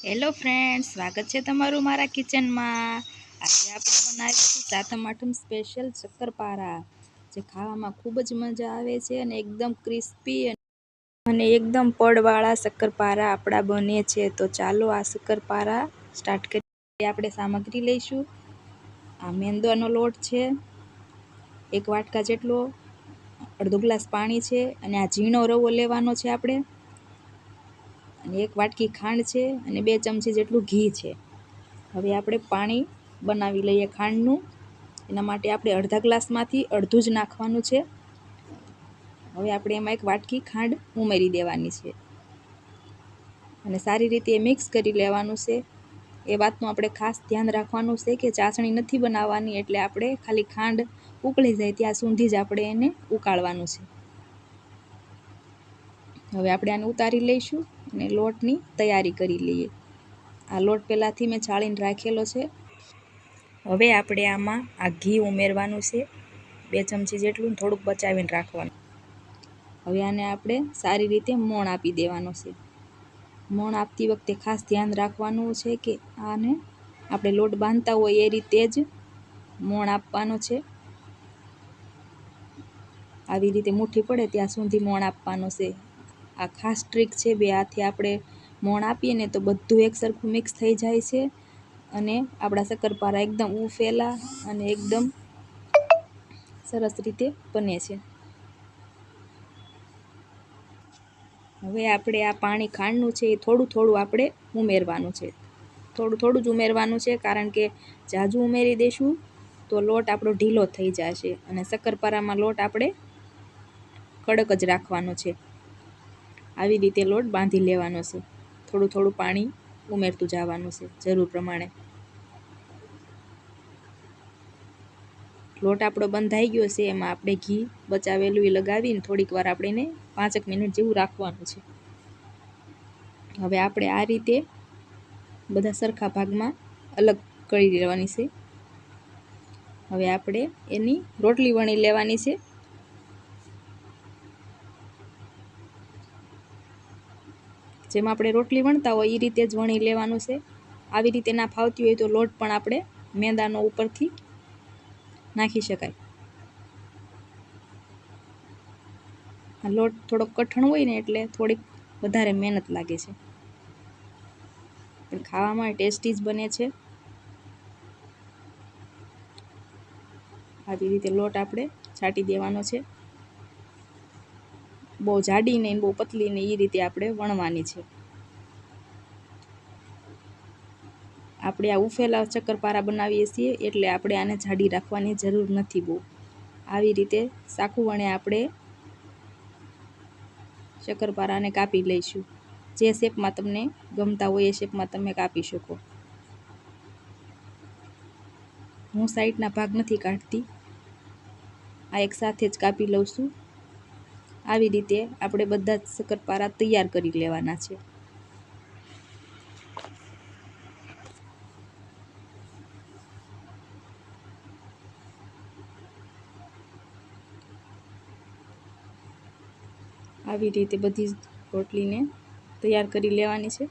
Hello friends, સ્વાગત છે તમારું મારા કિચનમાં। આજે આપણે બનાવીશું તમ-આઠમ સ્પેશિયલ શકરપારા, જે ખાવામાં ખૂબ જ મજા આવે છે અને એકદમ ક્રિસ્પી અને એકદમ પડવાળા શકરપારા આપણા બને છે। તો ચાલો આ શકરપારા સ્ટાર્ટ કરીએ। આપણે સામગ્રી લઈશું। આ મેંદાનો લોટ છે, 1 વાટકા જેટલો, અડધો ગ્લાસ પાણી છે અને આ ઝીણો રવો લેવાનો છે આપણે, અને 1 વાટકી ખાંડ છે અને 2 ચમચી જેટલું ઘી છે। હવે આપણે પાણી બનાવી લઈએ ખાંડનું। એના માટે આપણે અડધા ગ્લાસમાંથી અડધું જ નાખવાનું છે। હવે આપણે એમાં 1 વાટકી ખાંડ ઉમેરી દેવાની છે અને સારી રીતે મિક્સ કરી લેવાનું છે। એ વાતનું આપણે ખાસ ધ્યાન રાખવાનું છે કે ચાસણી નથી બનાવવાની, એટલે આપણે ખાલી ખાંડ ઉકળી જાય ત્યાં સુધી જ આપણે એને ઉકાળવાનું છે। હવે આપણે આને ઉતારી લઈશું અને લોટની તૈયારી કરી લઈએ। આ લોટ પહેલાંથી મેં ચાળીને રાખેલો છે। હવે આપણે આમાં આ ઘી ઉમેરવાનું છે, 2 ચમચી જેટલું, થોડુંક બચાવીને રાખવાનું। હવે આને આપણે સારી રીતે મોણ આપી દેવાનો છે। મોણ આપતી વખતે ખાસ ધ્યાન રાખવાનું છે કે આને આપણે લોટ બાંધતા હોય એ રીતે જ મોણ આપવાનો છે। આવી રીતે મુઠ્ઠી પડે ત્યાં સુધી મોણ આપવાનો છે। આ ખાસ ટ્રીક છે, 2 હાથે આપણે મોણ આપીએ ને તો બધું એકસરખું મિક્સ થઈ જાય છે અને આપણા શકરપારા એકદમ ઉફેલા અને એકદમ સરસ રીતે બને છે। હવે આપણે આ પાણી ખાંડનું છે એ થોડું થોડું આપણે ઉમેરવાનું છે। થોડું થોડું જ ઉમેરવાનું છે, કારણ કે ઝાઝું ઉમેરી દઈશું તો લોટ આપણો ઢીલો થઈ જશે અને શકરપારામાં લોટ આપણે કડક જ રાખવાનો છે। આવી રીતે લોટ બાંધી લેવાનો છે। થોડું થોડું પાણી ઉમેરતું જવાનું છે જરૂર પ્રમાણે। લોટ આપણો બંધાઈ ગયો છે, એમાં આપણે ઘી બચાવેલું એ લગાવીને થોડીક વાર આપણે એને 5 મિનિટ જેવું રાખવાનું છે। હવે આપણે આ રીતે બધા સરખા ભાગમાં અલગ કરી લેવાની છે। હવે આપણે એની રોટલી વણી લેવાની છે। જેમ આપણે રોટલી વણતા હોય એ રીતે જ વણી લેવાનું છે। આવી રીતે ના ફાવતી હોય તો લોટ પણ આપણે મેંદાનો ઉપરથી નાખી શકાય। આ લોટ થોડોક કઠણ હોય ને એટલે થોડીક વધારે મહેનત લાગે છે, પણ ખાવામાં ટેસ્ટી જ બને છે। આવી રીતે લોટ આપણે છાંટી દેવાનો છે। બહુ જાડી નહીં, બહુ પતલી નહીં, એ રીતે આપણે વણવાની છે। આપણે આ ઉફેલા શકરપારા બનાવીએ છીએ એટલે આપણે આને જાડી રાખવાની જરૂર નથી બહુ। આવી રીતે સાકું વણે આપણે શકરપારાને કાપી લઈશું। જે શેપમાં તમને ગમતા હોય એ શેપમાં તમે કાપી શકો। હું સાઈડના ભાગ નથી કાઢતી, આ એક સાથે જ કાપી લઉં છું। આવી રીતે આપણે બધા જ શકરપારા તૈયાર કરી લેવાના છે। આવી રીતે બધી જ રોટલીને તૈયાર કરી લેવાની છે।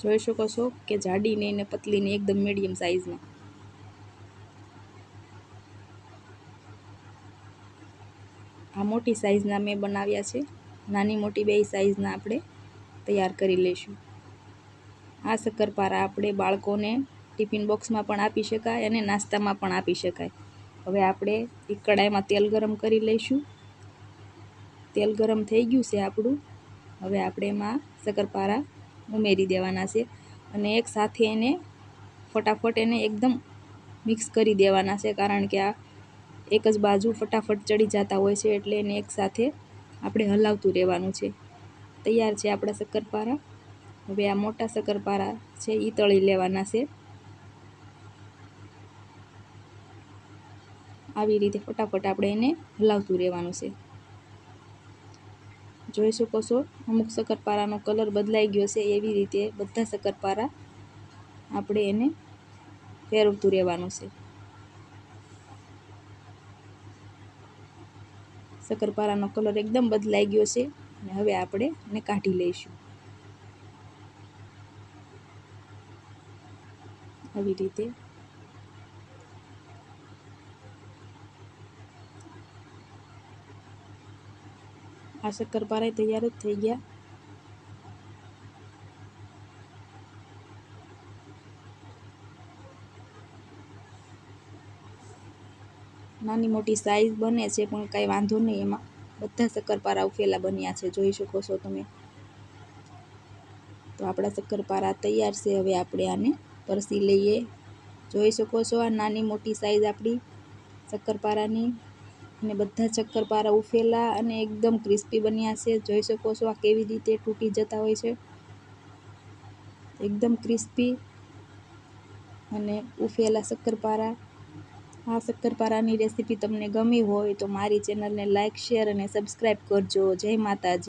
જોઈ શકો છો કે જાડી નહીં ને પતલી નહીં, એકદમ મીડિયમ સાઇઝમાં। આ મોટી સાઇઝના મેં બનાવ્યા છે, નાની મોટી 2 સાઇઝના આપણે તૈયાર કરી લઈશું। આ શકરપારા આપણે બાળકોને ટિફિન બોક્સમાં પણ આપી શકાય અને નાસ્તામાં પણ આપી શકાય। હવે આપણે એક કડાઈમાં તેલ ગરમ કરી લઈશું। તેલ ગરમ થઈ ગયું છે આપણું। હવે આપણે એમાં શકરપારા ઉમેરી દેવાના છે અને એક સાથે એને ફટાફટ એને એકદમ મિક્સ કરી દેવાના છે, કારણ કે આ એક જ બાજુ ફટાફટ ચડી જતા હોય છે, એટલે એને એકસાથે આપણે હલાવતું રહેવાનું છે। તૈયાર છે આપણા શકરપારા। હવે આ મોટા શકરપારા છે એ તળી લેવાના છે। આવી રીતે ફટાફટ આપણે એને હલાવતું રહેવાનું છે। જોઈ શકો છો અમુક શકરપારાનો કલર બદલાઈ ગયો છે, એવી રીતે બધા શકરપારા આપણે એને ફેરવતું રહેવાનું છે। શકરપારાનો કલર એકદમ બદલાઈ ગયો છે અને હવે આપણે એને કાઢી લઈશું આવી રીતે. આ શકરપારા તૈયાર જ થઈ ગયા. નાની મોટી સાઈઝ બને છે પણ કાંઈ વાંધો નહીં, એમાં બધા શકરપારા ઉફેલા બન્યા છે, જોઈ શકો છો તમે. તો આપણા શકરપારા તૈયાર છે. હવે આપણે આને પરસી લઈએ. જોઈ શકો છો આ નાની મોટી સાઈઝ આપણી શકરપારાની, અને બધા શકરપારા ઉફેલા અને એકદમ ક્રિસ્પી બન્યા છે. જોઈ શકો છો આ કેવી રીતે તૂટી જતા હોય છે, એકદમ ક્રિસ્પી અને ઉફેલા શકરપારા. આ શકરપારાની રેસીપી તમને ગમી હોય તો મારી ચેનલને લાઇક, શેર અને સબસ્ક્રાઈબ કરજો. જય માતાજી.